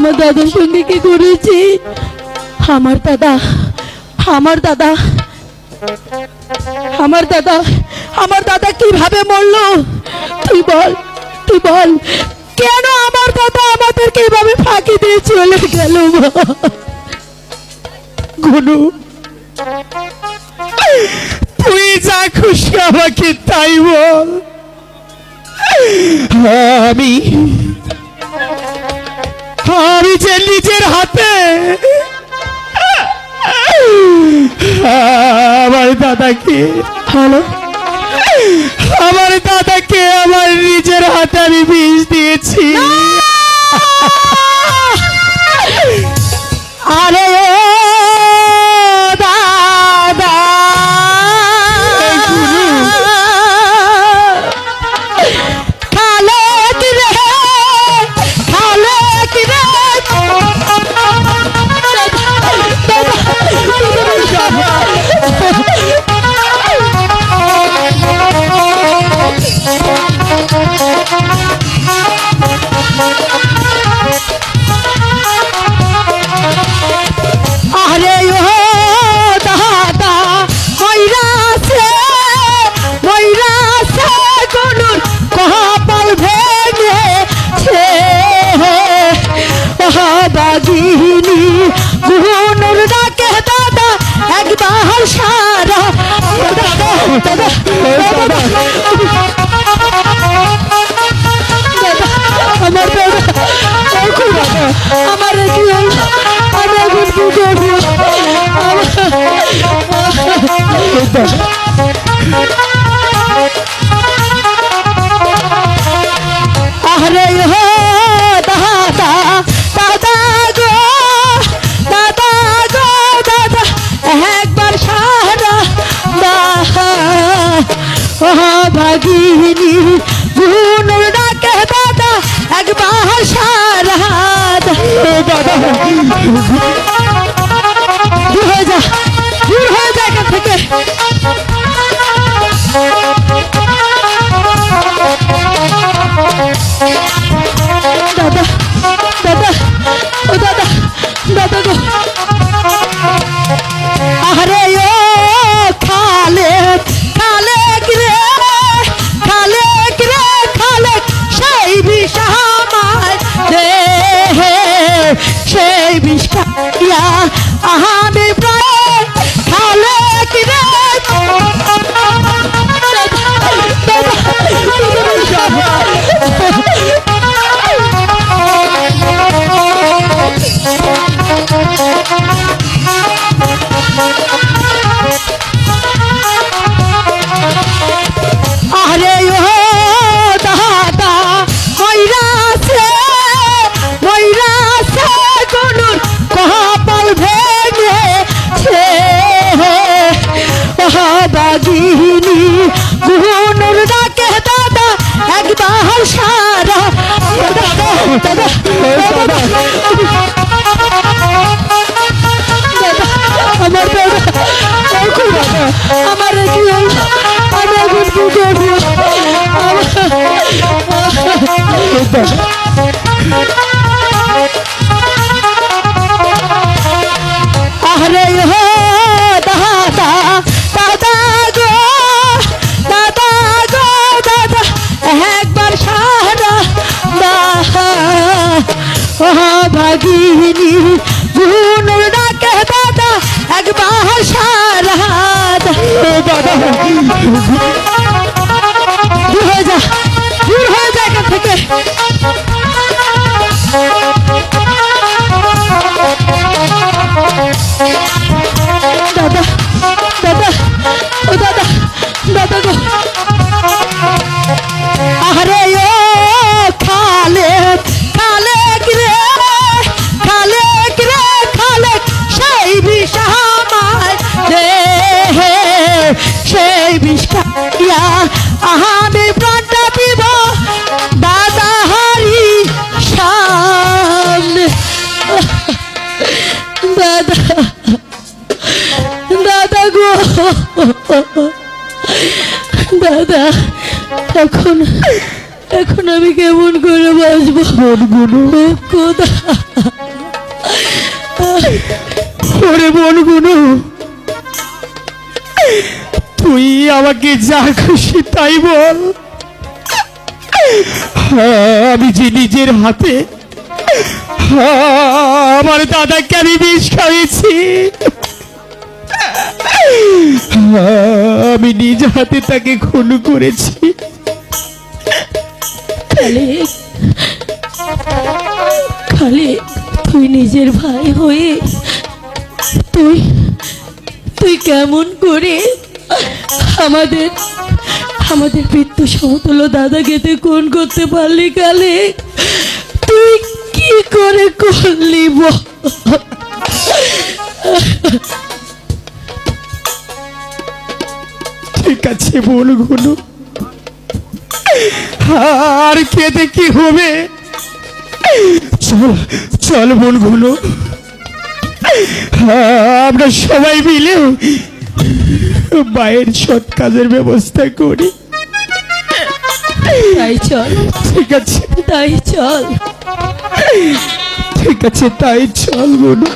আমার দাদার সঙ্গে কি করেছি? আমার দাদা আমার দাদা আমার দাদা আমার দাদা কিভাবে মরলো? তুই বল কেন আমার দাদা আমাদেরকে এভাবে ফাঁকি দিয়ে চলে গেল? গুনু, তুই যা খুশি আমাকে তাই বল। আমি যে নিজের হাতে আমার দাদাকে আমার নিজের হাতে আমি বিষ দিয়েছি। আরে দাদা, গুনুর ডাকে দাদা একবার সারা দাদা আমার আমার কি আরে হো দাদা দাদা গো দাদা গো দাদা একবার সারা ভাগিনী গুনুর ডাকে দাদা একবার সারা দাদা দূর হয়ে যা এখান থেকে। দাদা দাদা ও দাদা দাদা গো, আরে ও খালেক রে সেই বিষ আমায় দে, সেই বিষ খাইয়া আমি প্রায় খালেক রে আরে ও দাদা ময়রাছে গুনুর কপাল ভেঙেছে, বাগিনী গুনুর ডাকে দাদা একবার সারা দাদা আমার আমার কি আরে হো দাদা দাদা গো দাদা একবার সারা ভাগিনী গুনুর ডাকে দাদা একবার সারা দাদা দূর হয়ে যা এখান থেকে। দাদা দাদা ও দাদা দাদা গো, আরে ও খালেক রে সেই বিষ আমায় দে, সেই বিষ এখন আমি কেমন করে বাঁচবো? বনগুনো, ও খোদা, ওরে বনগুনো, তুই আমাকে যা খুশি তাই বল। আমি যে নিজের হাতে আমার দাদাকে আমি বিষ খাইয়েছি, আমি নিজ হাতে তাকে খুন করেছি। খালেক, খালেক, তুই নিজের ভাই হয়ে তুই তুই কেমন করে আমাদের আমাদের পিতৃ সমতুল্য দাদাকে তুই খুন করতে পারলি? খালেক, তুই কি করে করলি বল? ঠিক আছে বনগুনো, আর কেঁদে কি হবে? চল চল বনগুলো, আমরা সবাই মিলে মায়ের সৎ কাজের ব্যবস্থা করি। তাই চল, ঠিক আছে, তাই চল। ঠিক আছে, তাই চল বনু।